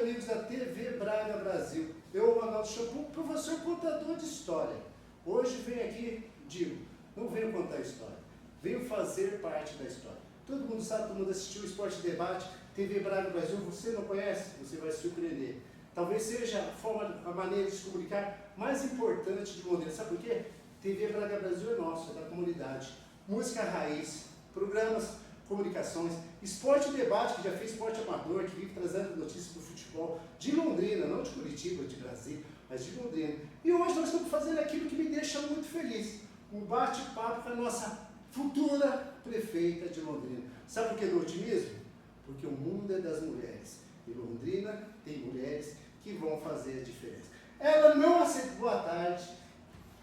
amigos da TV Braga Brasil. Eu, Ronaldo Chapu, professor contador de história. Hoje venho aqui, digo, não venho contar história, venho fazer parte da história. Todo mundo sabe, todo mundo assistiu o Esporte Debate, TV Braga Brasil. Você não conhece? Você vai se surpreender. Talvez seja a maneira de se comunicar mais importante de Londrina. Sabe por quê? TV Braga Brasil é nosso, é da comunidade. Música raiz, programas, comunicações, esporte e debate, que já fez esporte amador, que vive trazendo notícias do futebol de Londrina, não de Curitiba, de Brasília, mas de Londrina. E hoje nós estamos fazendo aquilo que me deixa muito feliz, um bate-papo com a nossa futura prefeita de Londrina. Sabe por que do otimismo? Porque o mundo é das mulheres. E Londrina tem mulheres que vão fazer a diferença. Ela não aceita boa tarde,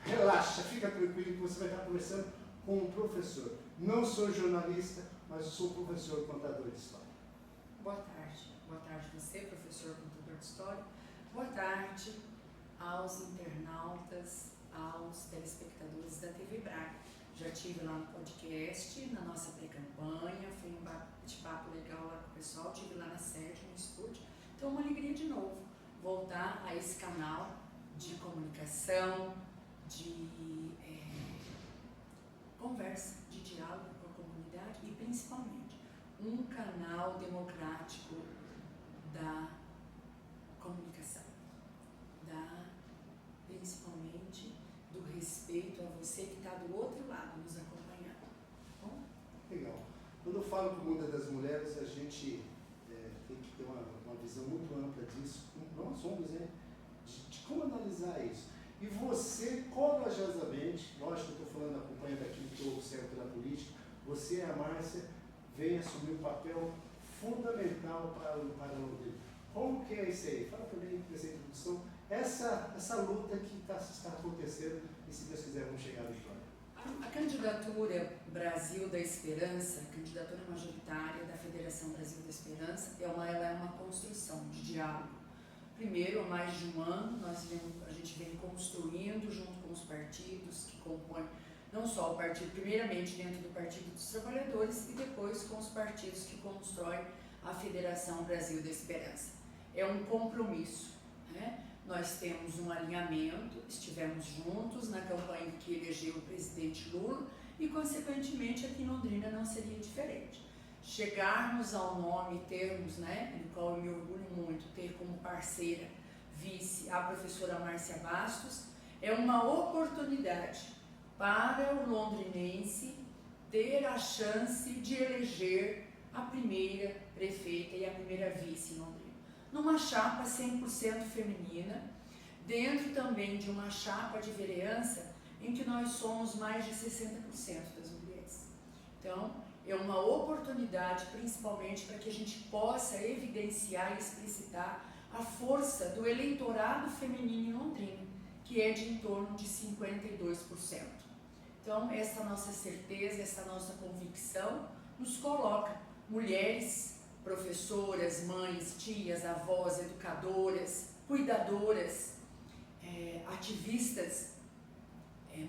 relaxa, fica tranquilo que você vai estar conversando com um professor. Não sou jornalista, mas sou professor contador de história. Boa tarde. Boa tarde você, professor contador de história. Boa tarde aos internautas, aos telespectadores da TV Braga. Já estive lá no podcast, na nossa pré-campanha, foi um bate-papo legal lá com o pessoal, estive lá na sede, no estúdio. Então, uma alegria de novo voltar a esse canal de comunicação, de conversa, de diálogo com a comunidade e principalmente um canal democrático da comunicação, principalmente do respeito a você que está do outro lado nos acompanhando. Bom? Legal. Quando eu falo que o mundo é das mulheres, a gente tem que ter uma visão muito ampla disso, nós somos, né? De como analisar isso. E você, corajosamente, lógico que eu estou falando, acompanhando aquilo que eu observo pela política, você, a Márcia, vem assumir um papel fundamental para Londrina. Como que é isso aí? Fala também nessa introdução, essa luta que está acontecendo e, se Deus quiser, vamos chegar à vitória. A candidatura Brasil da Esperança, a candidatura majoritária da Federação Brasil da Esperança, ela é uma construção de diálogo. Primeiro, há mais de um ano, a gente vem construindo junto com os partidos que compõem, não só o partido, primeiramente dentro do Partido dos Trabalhadores e depois com os partidos que constroem a Federação Brasil da Esperança. É um compromisso, né? Nós temos um alinhamento, estivemos juntos na campanha que elegeu o presidente Lula e, consequentemente, aqui em Londrina não seria diferente. Chegarmos ao nome, termos, né, no qual eu me orgulho muito, ter como parceira, vice, a professora Márcia Bastos, é uma oportunidade para o londrinense ter a chance de eleger a primeira prefeita e a primeira vice em Londrina. Numa chapa 100% feminina, dentro também de uma chapa de vereança em que nós somos mais de 60% das mulheres. Então, é uma oportunidade, principalmente, para que a gente possa evidenciar e explicitar a força do eleitorado feminino em Londrina, que é de em torno de 52%. Então, essa nossa certeza, essa nossa convicção nos coloca mulheres, professoras, mães, tias, avós, educadoras, cuidadoras, ativistas,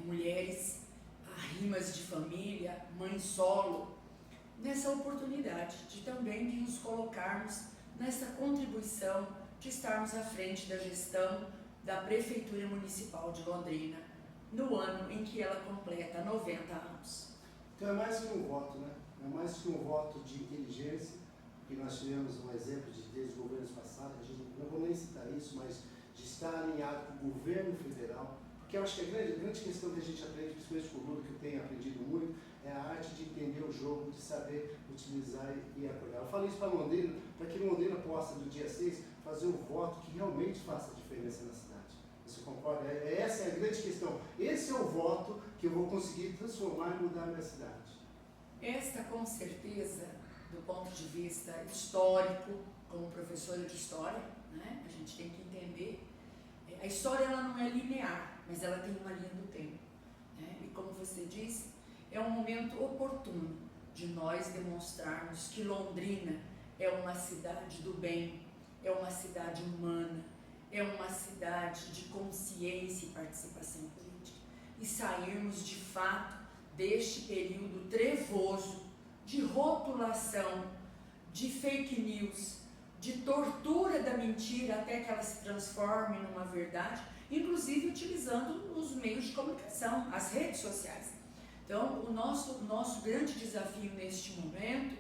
mulheres, arrimas de família, mãe solo, nessa oportunidade de também nos colocarmos nessa contribuição de estarmos à frente da gestão da Prefeitura Municipal de Londrina, no ano em que ela completa 90 anos. Então é mais que um voto, né? É mais que um voto de inteligência, porque nós tivemos um exemplo desde governos passados, a gente não vou nem citar isso, mas de estar alinhado com o governo federal, porque eu acho que a grande questão que a gente aprende, principalmente com o Lula, que eu tenho aprendido muito, é a arte de entender o jogo, de saber utilizar e apoiar. Eu falo isso para Londrina, para que Londrina possa, no dia 6, fazer um voto que realmente faça diferença na cidade. Você concorda? Essa é a grande questão. Esse é o voto que eu vou conseguir transformar e mudar a minha cidade. Esta, com certeza, do ponto de vista histórico, como professora de história, né, a gente tem que entender, a história ela não é linear, mas ela tem uma linha do tempo. Né? E como você disse, é um momento oportuno de nós demonstrarmos que Londrina é uma cidade do bem, é uma cidade humana, é uma cidade de consciência e participação política. E sairmos de fato deste período trevoso de rotulação, de fake news, de tortura da mentira até que ela se transforme numa verdade, inclusive utilizando os meios de comunicação, as redes sociais. Então, o nosso grande desafio neste momento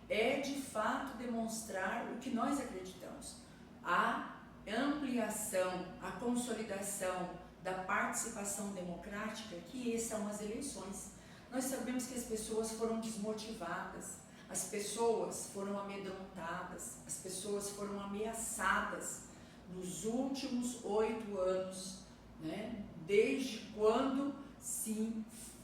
é, de fato, demonstrar o que nós acreditamos. A ampliação, a consolidação da participação democrática, que são as eleições. Nós sabemos que as pessoas foram desmotivadas, as pessoas foram amedrontadas, as pessoas foram ameaçadas nos últimos 8 anos, né? Desde quando se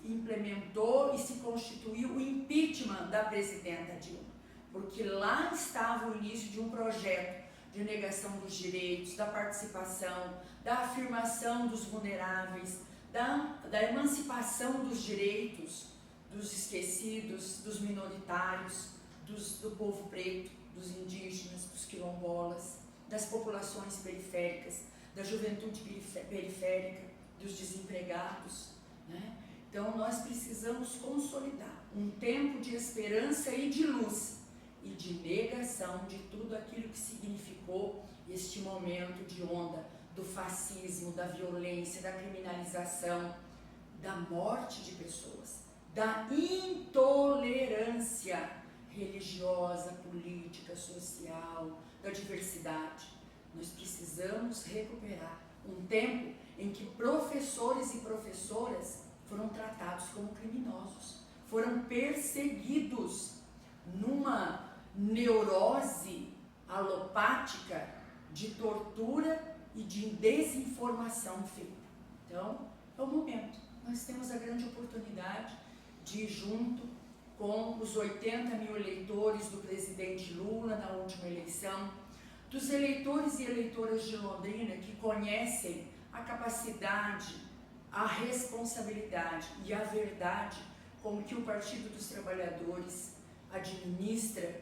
implementou e se constituiu o impeachment da presidenta Dilma, porque lá estava o início de um projeto de negação dos direitos, da participação, da afirmação dos vulneráveis, da emancipação dos direitos dos esquecidos, dos minoritários, do povo preto, dos indígenas, dos quilombolas, das populações periféricas, da juventude periférica, dos desempregados, né? Então nós precisamos consolidar um tempo de esperança e de luz e de negação de tudo aquilo que significou este momento de onda do fascismo, da violência, da criminalização, da morte de pessoas, da intolerância religiosa, política, social, da diversidade. Nós precisamos recuperar um tempo em que professores e professoras foram tratados como criminosos, foram perseguidos numa neurose alopática de tortura e de desinformação feita. Então, é o momento. Nós temos a grande oportunidade de ir junto com os 80 mil eleitores do presidente Lula na última eleição, dos eleitores e eleitoras de Londrina que conhecem a capacidade, a responsabilidade e a verdade com que o Partido dos Trabalhadores administra,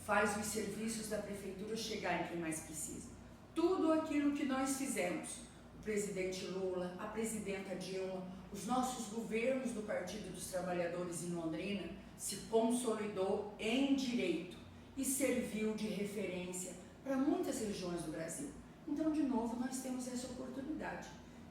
faz os serviços da prefeitura chegar em quem mais precisa. Tudo aquilo que nós fizemos, o presidente Lula, a presidenta Dilma, os nossos governos do Partido dos Trabalhadores em Londrina, se consolidou em direito e serviu de referência para muitas regiões do Brasil. Então, de novo, nós temos essa oportunidade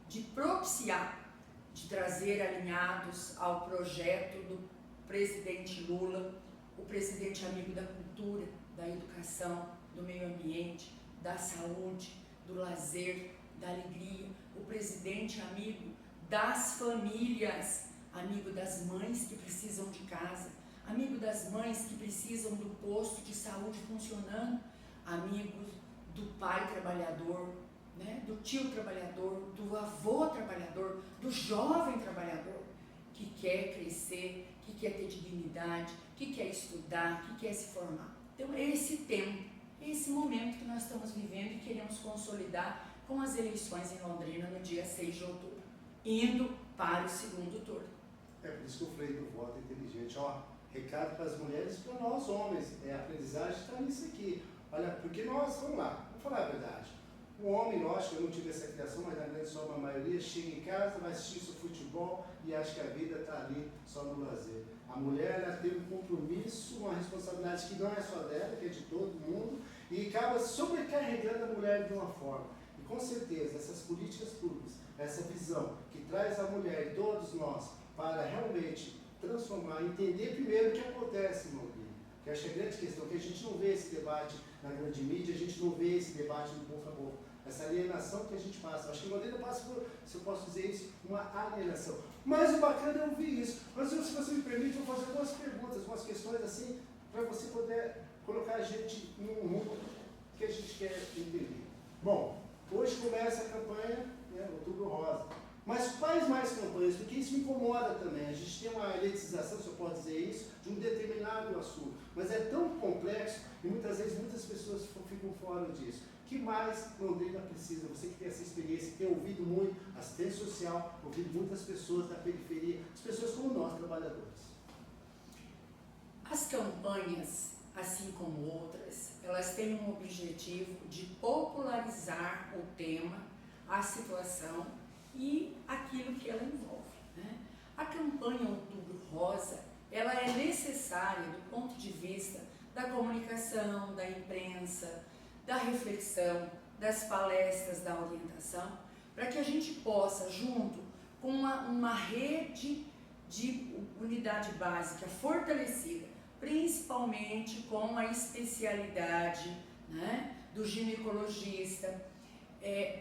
de propiciar, de trazer alinhados ao projeto do presidente Lula, o presidente amigo da cultura, da educação, do meio ambiente, da saúde, do lazer, da alegria, o presidente amigo das famílias, amigo das mães que precisam de casa, amigo das mães que precisam do posto de saúde funcionando, amigo do pai trabalhador, né, do tio trabalhador, do avô trabalhador, do jovem trabalhador que quer crescer, que quer ter dignidade, que quer estudar, que quer se formar. Então é esse tempo, é esse momento que nós estamos vivendo e queremos consolidar com as eleições em Londrina no dia 6 de outubro, indo para o segundo turno. É por isso que eu falei do voto inteligente. Ó, recado para as mulheres e para nós homens. A aprendizagem está nisso aqui. Olha, porque nós, vamos lá, vamos falar a verdade. O homem, lógico, eu não tive essa criação, mas na grande sua maioria chega em casa, vai assistir seu futebol e acha que a vida está ali só no lazer. A mulher, ela tem um compromisso, uma responsabilidade que não é só dela, que é de todo mundo, e acaba sobrecarregando a mulher de uma forma. E com certeza, essas políticas públicas, essa visão que traz a mulher e todos nós para realmente transformar, entender primeiro o que acontece no Londrina. Que acho que a grande questão, que a gente não vê esse debate na grande mídia, a gente não vê esse debate no boca a boca. Essa alienação que a gente passa. Acho que Londrina passa por, se eu posso dizer isso, uma alienação. Mas o bacana é ouvir isso. Mas se você me permite, eu vou fazer algumas perguntas, algumas questões assim, para você poder colocar a gente num rumo que a gente quer entender. Bom, hoje começa a campanha, né, Outubro Rosa. Mas quais mais campanhas? Porque isso me incomoda também. A gente tem uma elitização, se eu posso dizer isso, de um determinado assunto. Mas é tão complexo e muitas vezes muitas pessoas ficam fora disso. O que mais Londrina precisa? Você que tem essa experiência, que tem ouvido muito assistência social, ouvido muitas pessoas da periferia, as pessoas como nós, trabalhadores. As campanhas, assim como outras, elas têm um objetivo de popularizar o tema, a situação e aquilo que ela envolve, né? A campanha Outubro Rosa, ela é necessária do ponto de vista da comunicação, da imprensa, da reflexão, das palestras, da orientação, para que a gente possa, junto com uma rede de unidade básica fortalecida, principalmente com a especialidade, né, do ginecologista,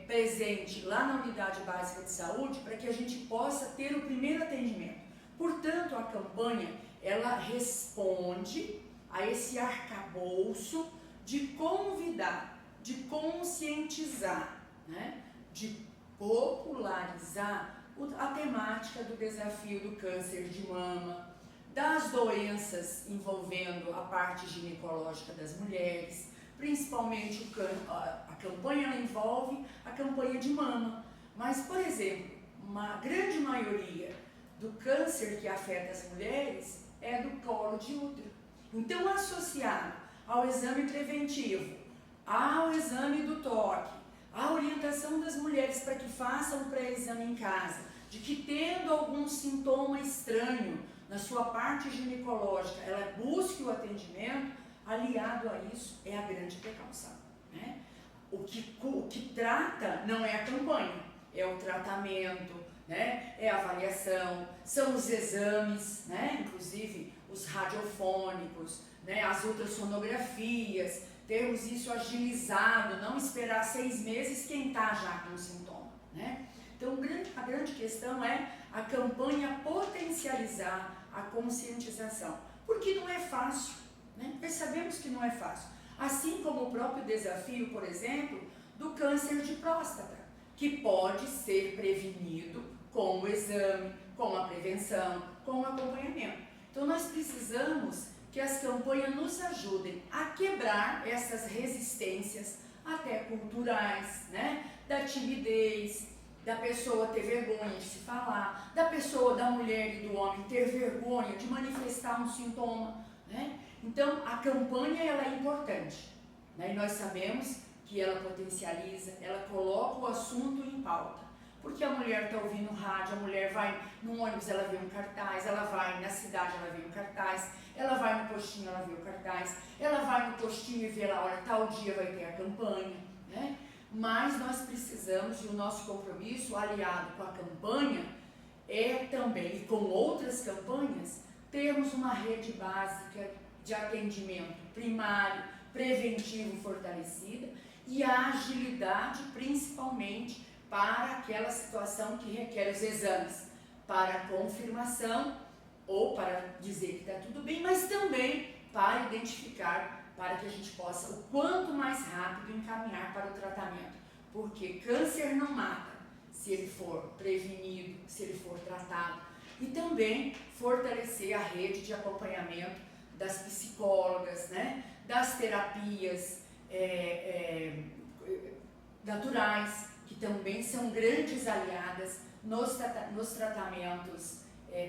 presente lá na unidade básica de saúde, para que a gente possa ter o primeiro atendimento. Portanto, a campanha, ela responde a esse arcabouço de convidar, de conscientizar, né, de popularizar a temática do desafio do câncer de mama, das doenças envolvendo a parte ginecológica das mulheres, principalmente a campanha ela envolve a campanha de mama, mas, por exemplo, uma grande maioria do câncer que afeta as mulheres é do colo de útero. Então, associado ao exame preventivo, ao exame do toque, à orientação das mulheres para que façam o pré-exame em casa, de que tendo algum sintoma estranho na sua parte ginecológica, ela busque o atendimento, aliado a isso é a grande precaução, né? O que trata não é a campanha, é o tratamento, né? É a avaliação, são os exames, né? Inclusive os radiofônicos, né? As ultrassonografias, termos isso agilizado, não esperar 6 meses quem está já com o sintoma, né? Então a grande questão é a campanha potencializar a conscientização, porque não é fácil, né? Nós sabemos que não é fácil, assim como o próprio desafio, por exemplo, do câncer de próstata, que pode ser prevenido com o exame, com a prevenção, com o acompanhamento. Então nós precisamos que as campanhas nos ajudem a quebrar essas resistências, até culturais, né? Da timidez, da pessoa ter vergonha de se falar, da pessoa, da mulher e do homem ter vergonha de manifestar um sintoma, né? Então a campanha ela é importante, né? E nós sabemos que ela potencializa, ela coloca o assunto em pauta. Porque a mulher está ouvindo rádio, a mulher vai no ônibus, ela vê um cartaz, ela vai na cidade, ela vê um cartaz, ela vai no postinho, ela vê o cartaz, ela vai no postinho e vê lá, olha, tal dia vai ter a campanha, né? Mas nós precisamos, e o nosso compromisso, aliado com a campanha, é também, e com outras campanhas, termos uma rede básica de atendimento primário, preventivo fortalecida e a agilidade, principalmente, para aquela situação que requer os exames, para confirmação ou para dizer que está tudo bem, mas também para identificar, para que a gente possa, o quanto mais rápido, encaminhar para o tratamento. Porque câncer não mata se ele for prevenido, se ele for tratado. E também fortalecer a rede de acompanhamento das psicólogas, né? Das terapias naturais, que também são grandes aliadas nos tratamentos,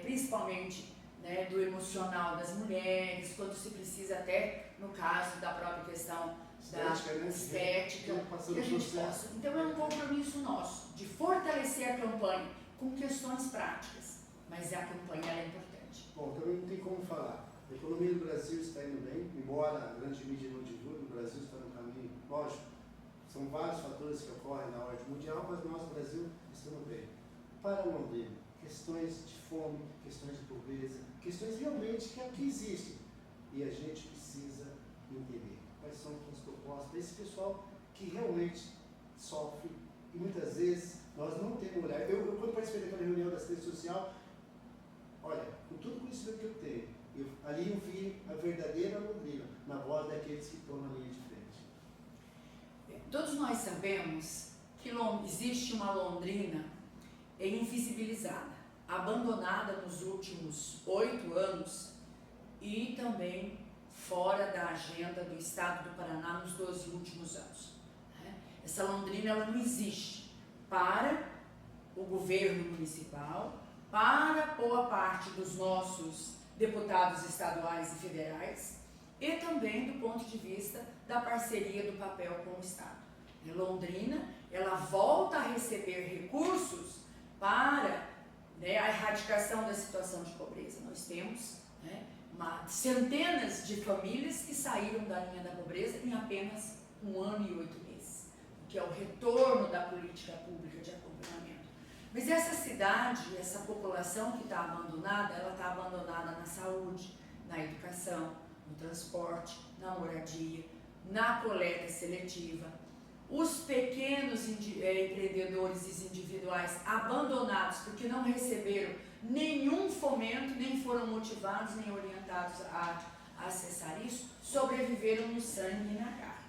principalmente, né, do emocional das mulheres, quando se precisa até, no caso da própria questão da estética, que a gente possa. Então é um compromisso nosso de fortalecer a campanha com questões práticas, mas a campanha é importante. Bom, também não tem como falar. A economia do Brasil está indo bem, embora a grande mídia não divulgue, o Brasil está no caminho, lógico, são vários fatores que ocorrem na ordem mundial, mas nós, Brasil, estamos bem. Para Londrina, questões de fome, questões de pobreza, questões realmente que aqui existem. E a gente precisa entender quais são as propostas para esse pessoal que realmente sofre. E muitas vezes nós não temos olhar. Eu quando participei daquela reunião da assistência social, olha, com todo o conhecimento que eu tenho, ali eu vi a verdadeira Londrina, na voz daqueles que estão na linha de frente. Todos nós sabemos que existe uma Londrina invisibilizada, abandonada nos últimos 8 anos e também fora da agenda do Estado do Paraná nos 12 últimos anos. Essa Londrina ela não existe para o governo municipal, para boa parte dos nossos deputados estaduais e federais e também do ponto de vista da parceria do papel com o Estado. Londrina, ela volta a receber recursos para, né, a erradicação da situação de pobreza. Nós temos, né, centenas de famílias que saíram da linha da pobreza em apenas 1 ano e 8 meses, que é o retorno da política pública de acompanhamento. Mas essa cidade, essa população que está abandonada, ela está abandonada na saúde, na educação, no transporte, na moradia, na coleta seletiva. Os pequenos empreendedores individuais abandonados porque não receberam nenhum fomento, nem foram motivados, nem orientados a acessar isso, sobreviveram no sangue e na carne.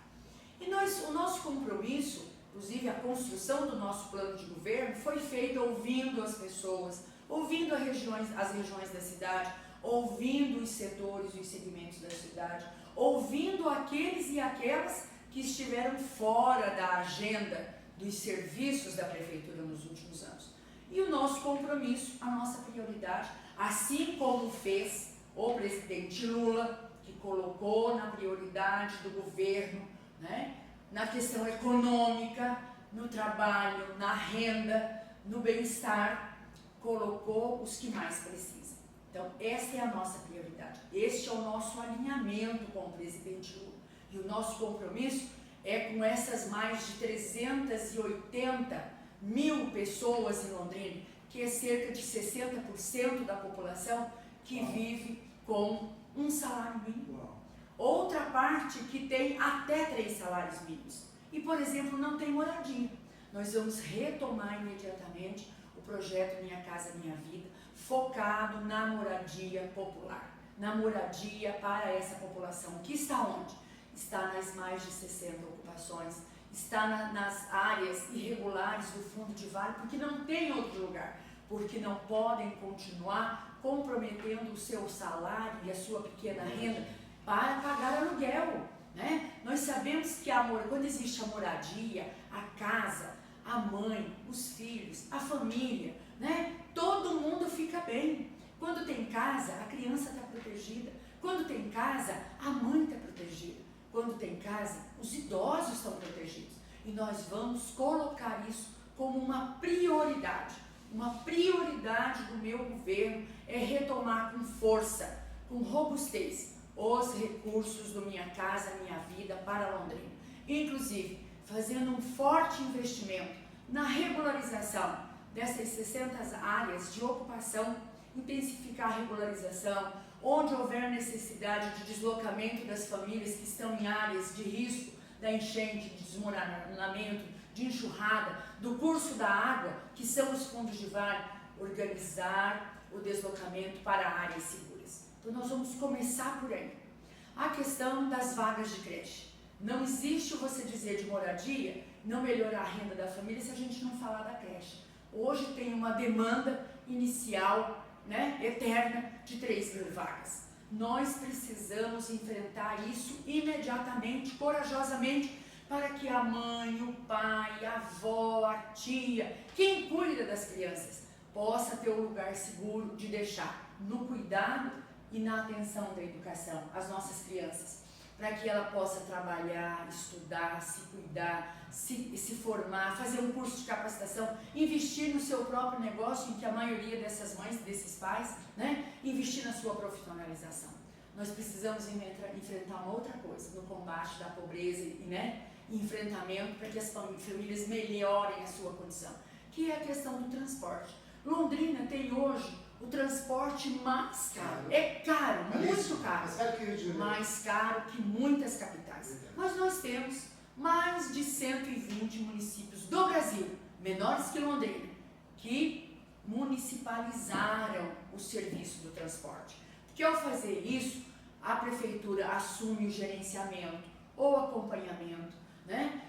E o nosso compromisso, inclusive a construção do nosso plano de governo, foi feita ouvindo as pessoas, ouvindo as regiões da cidade, ouvindo os setores e os segmentos da cidade, ouvindo aqueles e aquelas que estiveram fora da agenda dos serviços da prefeitura nos últimos anos. E o nosso compromisso, a nossa prioridade, assim como fez o presidente Lula, que colocou na prioridade do governo, né, na questão econômica, no trabalho, na renda, no bem-estar, colocou os que mais precisam. Então, essa é a nossa prioridade. Este é o nosso alinhamento com o presidente Lula. E o nosso compromisso é com essas mais de 380 mil pessoas em Londrina, que é cerca de 60% da população que vive com um salário mínimo. Outra parte que tem até 3 salários mínimos. E, por exemplo, não tem moradia. Nós vamos retomar imediatamente o projeto Minha Casa Minha Vida, focado na moradia popular, na moradia para essa população, que está onde? Está nas mais de 60 ocupações, está nas áreas irregulares do fundo de vale, porque não tem outro lugar, porque não podem continuar comprometendo o seu salário e a sua pequena renda para pagar aluguel, né? Nós sabemos que quando existe a moradia, a casa, a mãe, os filhos, a família, né? Todo mundo fica bem. Quando tem casa, a criança está protegida. Quando tem casa, a mãe está protegida. Quando tem casa, os idosos estão protegidos. E nós vamos colocar isso como uma prioridade. Uma prioridade do meu governo é retomar com força, com robustez, os recursos do Minha Casa Minha Vida para Londrina. Inclusive, fazendo um forte investimento na regularização dessas 60 áreas de ocupação, intensificar a regularização, onde houver necessidade de deslocamento das famílias que estão em áreas de risco da enchente, de desmoronamento, de enxurrada, do curso da água, que são os fundos de vale, organizar o deslocamento para áreas seguras. Então nós vamos começar por aí. A questão das vagas de creche. Não existe você dizer de moradia, não melhorar a renda da família se a gente não falar da creche. Hoje tem uma demanda inicial, né, eterna, de 3.000 vagas. Nós precisamos enfrentar isso imediatamente, corajosamente, para que a mãe, o pai, a avó, a tia, quem cuida das crianças, possa ter um lugar seguro de deixar no cuidado e na atenção da educação as nossas crianças, para que ela possa trabalhar, estudar, se cuidar, se formar, fazer um curso de capacitação, investir no seu próprio negócio, em que a maioria dessas mães, desses pais, né, investir na sua profissionalização. Nós precisamos enfrentar uma outra coisa no combate da pobreza e, né, enfrentamento para que as famílias melhorem a sua condição, que é a questão do transporte. Londrina tem hoje o transporte mais caro. É caro, muito caro. Mais caro que muitas capitais. Mas nós temos mais de 120 municípios do Brasil, menores que Londrina, que municipalizaram o serviço do transporte. Porque ao fazer isso, a prefeitura assume o gerenciamento ou acompanhamento, né?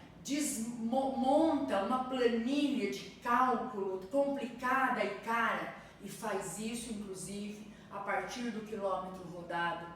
Monta uma planilha de cálculo complicada e cara e faz isso, inclusive, a partir do quilômetro rodado.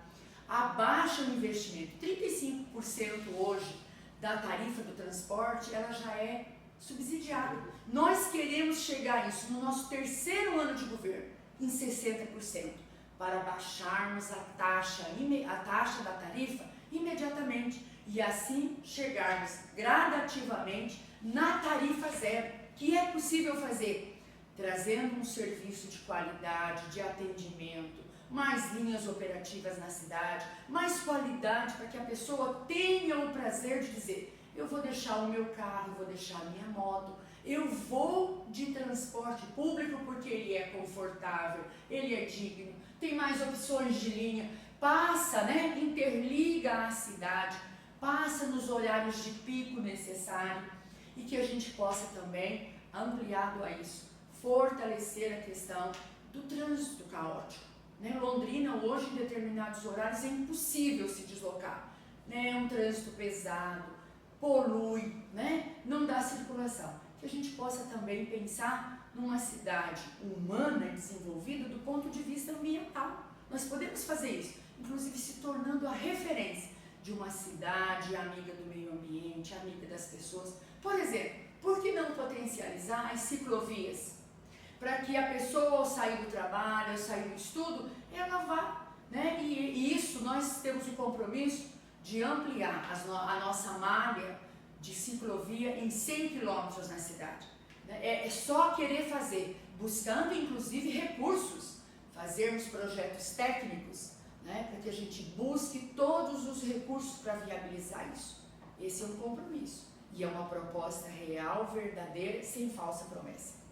Abaixa o investimento. 35% hoje da tarifa do transporte, ela já é subsidiada. Nós queremos chegar a isso no nosso 3º ano de governo, em 60%, para baixarmos a taxa da tarifa imediatamente e assim chegarmos gradativamente na tarifa zero, que é possível fazer, trazendo um serviço de qualidade, de atendimento, mais linhas operativas na cidade, mais qualidade para que a pessoa tenha o prazer de dizer: eu vou deixar o meu carro, eu vou deixar a minha moto, eu vou de transporte público porque ele é confortável, ele é digno, tem mais opções de linha, passa, né, interliga a cidade, passa nos horários de pico necessário, e que a gente possa também, ampliado a isso, fortalecer a questão do trânsito caótico. Né? Londrina hoje, em determinados horários, é impossível se deslocar. Né? É um trânsito pesado, polui, né? Não dá circulação. Que a gente possa também pensar numa cidade humana e desenvolvida do ponto de vista ambiental. Nós podemos fazer isso, inclusive se tornando a referência de uma cidade amiga do meio ambiente, amiga das pessoas. Por exemplo, por que não potencializar as ciclovias? Para que a pessoa, ao sair do trabalho, ao sair do estudo, ela vá, né? E isso nós temos o compromisso de ampliar a nossa malha de ciclovia em 100 quilômetros na cidade. É só querer fazer, buscando inclusive recursos, fazermos projetos técnicos, né? Para que a gente busque todos os recursos para viabilizar isso. Esse é um compromisso e é uma proposta real, verdadeira, sem falsa promessa.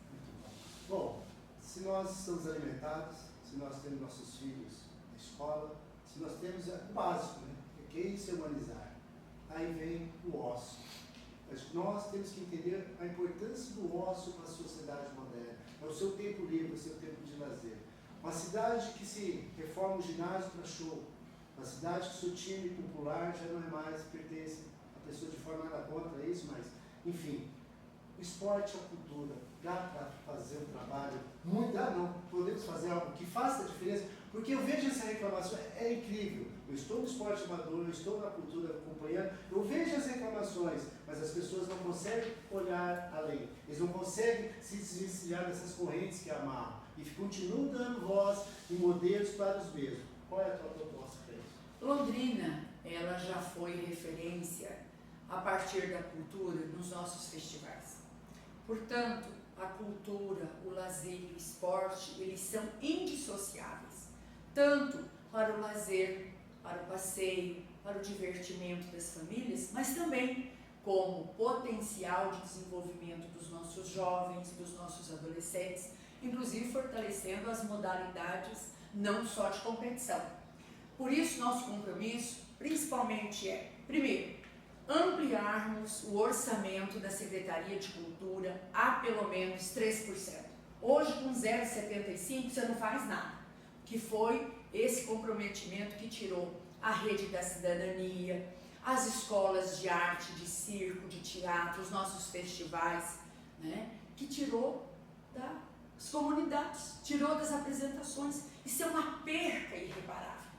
Bom, se nós estamos alimentados, se nós temos nossos filhos na escola, se nós temos o básico, né? Que é se humanizar. Aí vem o ócio. Nós temos que entender a importância do ócio para a sociedade moderna. É o seu tempo livre, o seu tempo de lazer. Uma cidade que se reforma o ginásio para show. Uma cidade que o seu time popular já não é mais, pertence a pessoa de forma nada contra isso, mas, enfim, o esporte é a cultura. Dá para fazer um trabalho, muito dá não, podemos fazer algo que faça a diferença, porque eu vejo essa reclamação, é incrível. Eu estou no esporte amador, eu estou na cultura acompanhando, eu vejo as reclamações, mas as pessoas não conseguem olhar além, eles não conseguem se desvencilhar dessas correntes que amarram e continuam dando voz e modelos para os mesmos. Qual é a tua proposta para isso? Londrina, ela já foi referência a partir da cultura nos nossos festivais. Portanto, a cultura, o lazer e o esporte, eles são indissociáveis, tanto para o lazer, para o passeio, para o divertimento das famílias, mas também como potencial de desenvolvimento dos nossos jovens, dos nossos adolescentes, inclusive fortalecendo as modalidades não só de competição. Por isso, nosso compromisso principalmente é, primeiro, ampliarmos o orçamento da Secretaria de Cultura a pelo menos 3%. Hoje, com 0,75%, você não faz nada. Que foi esse comprometimento que tirou a Rede da Cidadania, as escolas de arte, de circo, de teatro, os nossos festivais, né? Que tirou das comunidades, tirou das apresentações. Isso é uma perca irreparável,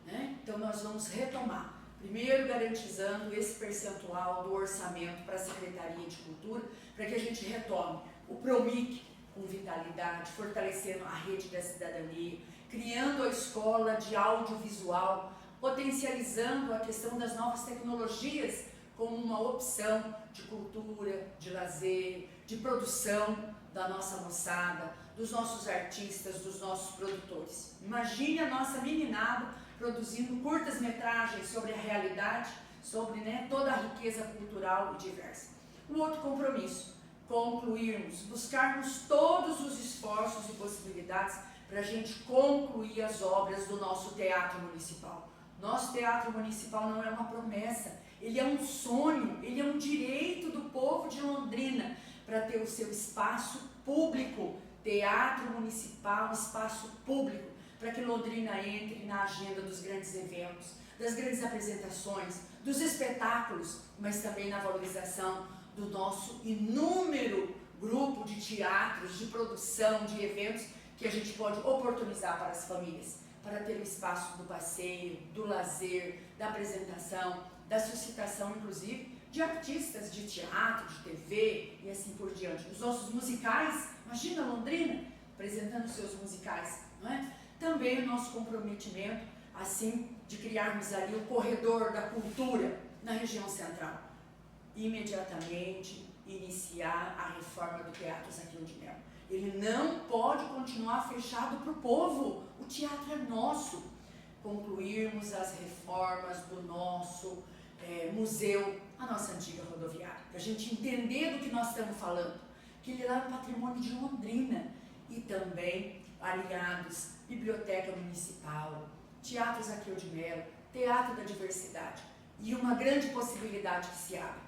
né? Então, nós vamos retomar. Primeiro, garantizando esse percentual do orçamento para a Secretaria de Cultura, para que a gente retome o PROMIC com vitalidade, fortalecendo a Rede da Cidadania, criando a escola de audiovisual, potencializando a questão das novas tecnologias como uma opção de cultura, de lazer, de produção da nossa moçada, dos nossos artistas, dos nossos produtores. Imagine a nossa meninada produzindo curtas-metragens sobre a realidade, sobre, né, toda a riqueza cultural e diversa. Um outro compromisso, concluirmos, buscarmos todos os esforços e possibilidades para a gente concluir as obras do nosso teatro municipal. Nosso teatro municipal não é uma promessa, ele é um sonho, ele é um direito do povo de Londrina para ter o seu espaço público, teatro municipal, espaço público, para que Londrina entre na agenda dos grandes eventos, das grandes apresentações, dos espetáculos, mas também na valorização do nosso inúmero grupo de teatros, de produção, de eventos que a gente pode oportunizar para as famílias, para ter o espaço do passeio, do lazer, da apresentação, da suscitação, inclusive, de artistas de teatro, de TV e assim por diante. Os nossos musicais, imagina Londrina apresentando seus musicais, não é? Também o nosso comprometimento, assim, de criarmos ali o corredor da cultura na região central. Imediatamente, iniciar a reforma do Teatro Zaqueu de Mello. Ele não pode continuar fechado para o povo. O teatro é nosso. Concluirmos as reformas do nosso museu, a nossa antiga rodoviária, para a gente entender do que nós estamos falando, que ele é o patrimônio de Londrina, e também aliados, biblioteca municipal, Teatro Zaqueu de Mello, Teatro da Diversidade, e uma grande possibilidade que se abre,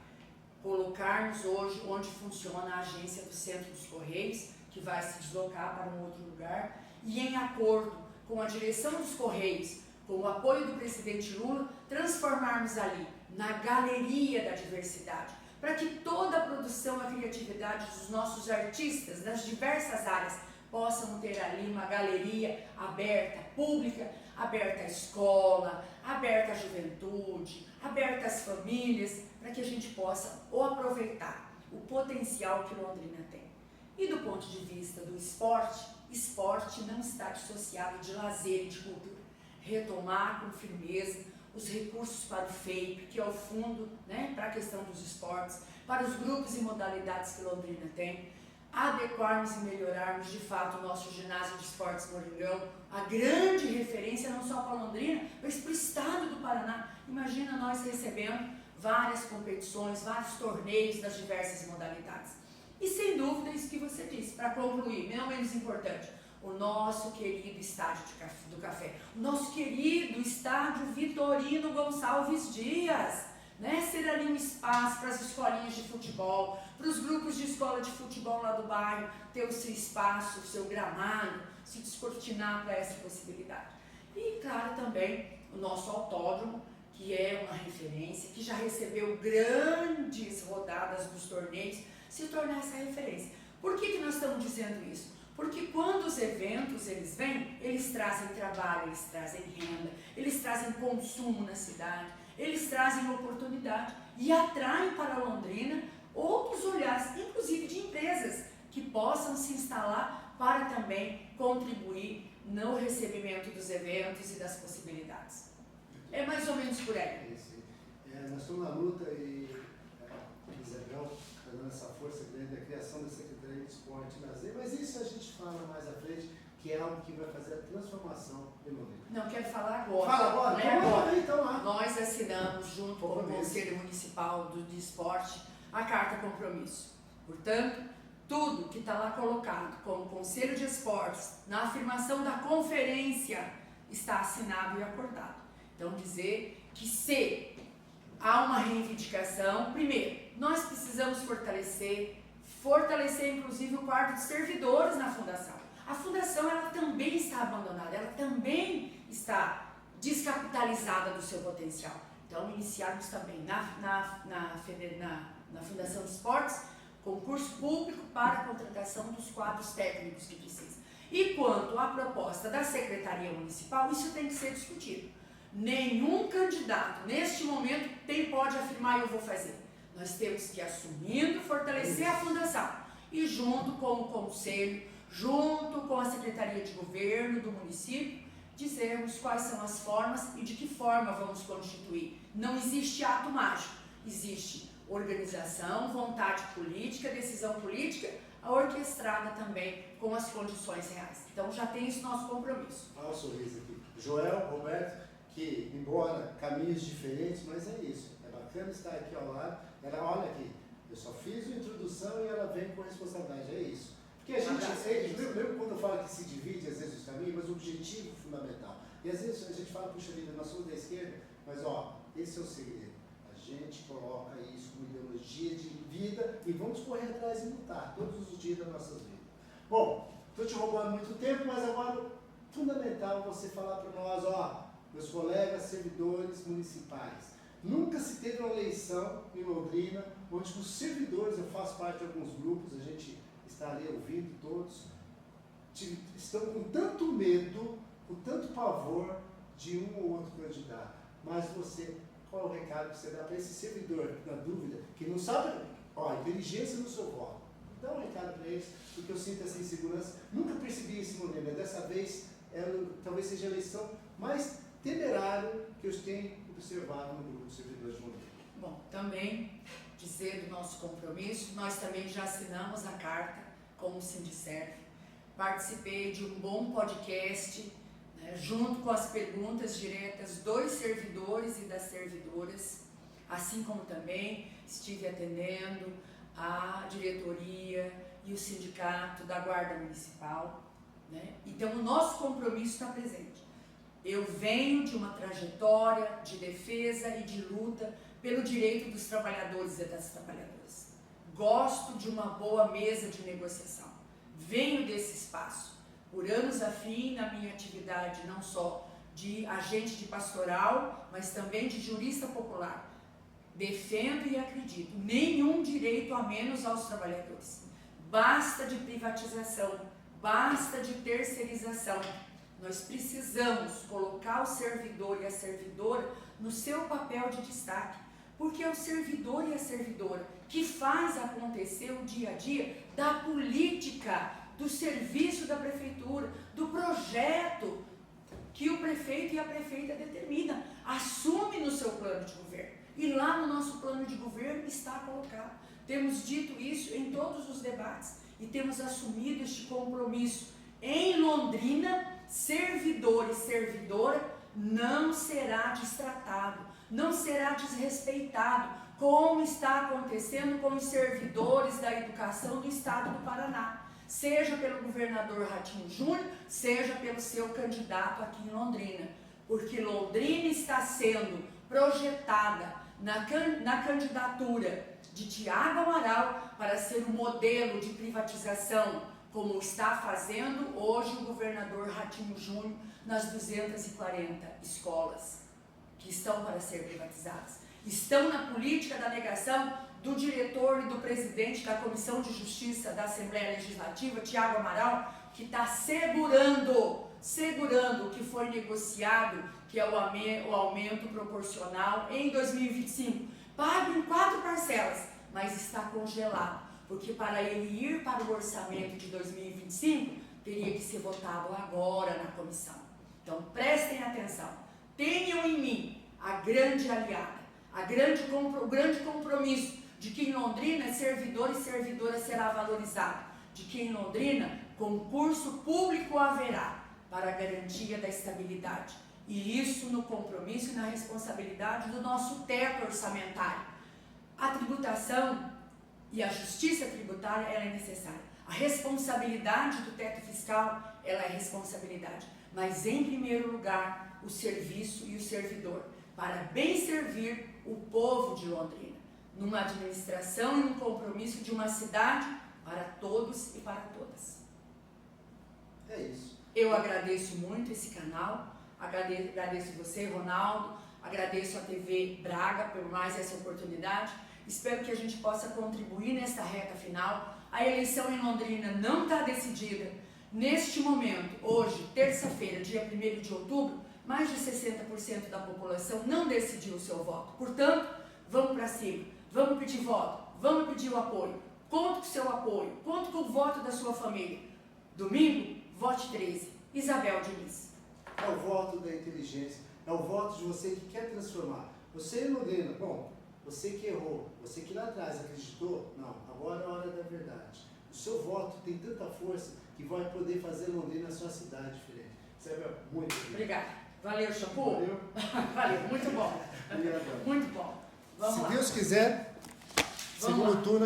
colocarmos hoje onde funciona a agência do Centro dos Correios, que vai se deslocar para um outro lugar, e em acordo com a direção dos Correios, com o apoio do presidente Lula, transformarmos ali na galeria da diversidade, para que toda a produção, a criatividade dos nossos artistas das diversas áreas possam ter ali uma galeria aberta, pública, aberta à escola, aberta à juventude, aberta às famílias, para que a gente possa aproveitar o potencial que Londrina tem. E do ponto de vista do esporte, esporte não está dissociado de lazer e de cultura. Retomar com firmeza os recursos para o FAPE, que é o fundo, né, para a questão dos esportes, para os grupos e modalidades que Londrina tem, adequarmos e melhorarmos de fato o nosso ginásio de esportes Moringão, a grande referência não só para Londrina, mas para o estado do Paraná. Imagina nós recebendo várias competições, vários torneios das diversas modalidades. E sem dúvida isso que você disse, para concluir, não menos importante, o nosso querido estádio do Café, o nosso querido estádio Vitorino Gonçalves Dias, né? Ser ali um espaço para as escolinhas de futebol, para os grupos de escola de futebol lá do bairro, ter o seu espaço, o seu gramado, se descortinar para essa possibilidade. E claro também o nosso autódromo, que é uma referência, que já recebeu grandes rodadas dos torneios, se tornar essa referência. Por que nós estamos dizendo isso? Porque quando os eventos eles vêm, eles trazem trabalho, eles trazem renda, eles trazem consumo na cidade, eles trazem oportunidade e atraem para Londrina outros olhares, inclusive de empresas, que possam se instalar para também contribuir no recebimento dos eventos e das possibilidades. É mais ou menos por aí. Nós estamos na luta e Isabel está dando essa força grande da criação da Secretaria de Esporte e Lazer, mas isso a gente fala mais à frente, que é algo que vai fazer a transformação de Londrina. Não, quero falar agora. Fala agora, né? agora. Então, nós assinamos junto com o Conselho Municipal de Esporte a Carta Compromisso. Portanto, tudo que está lá colocado como Conselho de Esportes, na afirmação da conferência, está assinado e acordado. Então, dizer que se há uma reivindicação, primeiro, nós precisamos fortalecer inclusive o quadro de servidores na fundação. A fundação ela também está abandonada, ela também está descapitalizada do seu potencial. Então, iniciarmos também na Fundação de Esportes, concurso público para a contratação dos quadros técnicos que precisa. E quanto à proposta da Secretaria Municipal, isso tem que ser discutido. Nenhum candidato, neste momento, pode afirmar eu vou fazer. Nós temos que, assumindo, fortalecer a fundação. E junto com o Conselho, junto com a Secretaria de Governo do município, dizermos quais são as formas e de que forma vamos constituir. Não existe ato mágico, existe organização, vontade política, decisão política, orquestrada também com as condições reais. Então já tem esse nosso compromisso. Olha o sorriso aqui. Joel, Roberto, que embora caminhos diferentes, mas é isso. É bacana estar aqui ao lado. Ela olha aqui, eu só fiz a introdução e ela vem com responsabilidade, é isso. Porque a gente, lembra quando eu falo que se divide às vezes os caminhos, mas o objetivo fundamental. E às vezes a gente fala, puxa vida, nós somos da esquerda, mas ó, esse é o segredo. A gente coloca isso como ideologia de vida e vamos correr atrás e lutar todos os dias das nossas vidas. Bom, estou te roubando muito tempo, mas agora fundamental você falar para nós, ó, meus colegas servidores municipais. Nunca se teve uma eleição em Londrina onde os servidores, eu faço parte de alguns grupos, a gente está ali ouvindo todos, estão com tanto medo, com tanto pavor de um ou outro candidato. Mas você, qual é o recado que você dá para esse servidor, na dúvida, que não sabe, ó, inteligência no seu voto? Dá um recado para eles, porque eu sinto essa insegurança. Nunca percebi esse momento, dessa vez, talvez seja a eleição mais temerária que eu tenho observado no grupo de servidores de Londrina. Bom, também dizer do nosso compromisso, nós também já assinamos a carta com o Sindicerv. Participei de um bom podcast, né, junto com as perguntas diretas dos servidores e das servidoras, assim como também estive atendendo a diretoria e o sindicato da Guarda Municipal, né? Então o nosso compromisso está presente. Eu venho de uma trajetória de defesa e de luta pelo direito dos trabalhadores e das trabalhadoras. Gosto de uma boa mesa de negociação. Venho desse espaço. Por anos a fim, na minha atividade, não só de agente de pastoral, mas também de jurista popular. Defendo e acredito, nenhum direito a menos aos trabalhadores. Basta de privatização, basta de terceirização. Nós precisamos colocar o servidor e a servidora no seu papel de destaque, porque é o servidor e a servidora que faz acontecer o dia a dia da política, do serviço da prefeitura, do projeto que o prefeito e a prefeita determinam, assume no seu plano de governo. E lá no nosso plano de governo está colocado. Temos dito isso em todos os debates e temos assumido este compromisso. Em Londrina, servidor e servidora não será destratado, não será desrespeitado, como está acontecendo com os servidores da educação do estado do Paraná, seja pelo governador Ratinho Júnior, seja pelo seu candidato aqui em Londrina, porque Londrina está sendo projetada na candidatura de Tiago Amaral para ser um modelo de privatização, como está fazendo hoje o governador Ratinho Júnior nas 240 escolas que estão para ser privatizadas. Estão na política da negação do diretor e do presidente da Comissão de Justiça da Assembleia Legislativa, Tiago Amaral, que está segurando o que foi negociado, que é o aumento proporcional em 2025, pago em 4 parcelas, mas está congelado, porque para ele ir para o orçamento de 2025, teria que ser votado agora na comissão. Então prestem atenção, tenham em mim a grande aliada, o grande compromisso de que em Londrina servidor e servidora será valorizado, de que em Londrina concurso público haverá para a garantia da estabilidade. E isso no compromisso e na responsabilidade do nosso teto orçamentário. A tributação e a justiça tributária, ela é necessária. A responsabilidade do teto fiscal, ela é responsabilidade. Mas, em primeiro lugar, o serviço e o servidor, para bem servir o povo de Londrina, numa administração e num compromisso de uma cidade para todos e para todas. É isso. Eu agradeço muito esse canal, agradeço você, Ronaldo, agradeço a TV Braga por mais essa oportunidade. Espero que a gente possa contribuir nesta reta final. A eleição em Londrina não está decidida. Neste momento, hoje, terça-feira, dia 1º de outubro, mais de 60% da população não decidiu o seu voto. Portanto, vamos para cima, vamos pedir voto, vamos pedir o apoio. Conto com o seu apoio, conto com o voto da sua família. Domingo, vote 13, Isabel Diniz. É o voto da inteligência, é o voto de você que quer transformar. Você em Londrina, bom, você que errou, você que lá atrás acreditou, não, agora é a hora da verdade. O seu voto tem tanta força que vai poder fazer Londrina a sua cidade diferente. Isabel, muito obrigado. Obrigada. Valeu, Shampoo? Valeu. Valeu, muito bom. Obrigado. Muito bom. Vamos Se lá. Deus quiser, Vamos segundo lá. turno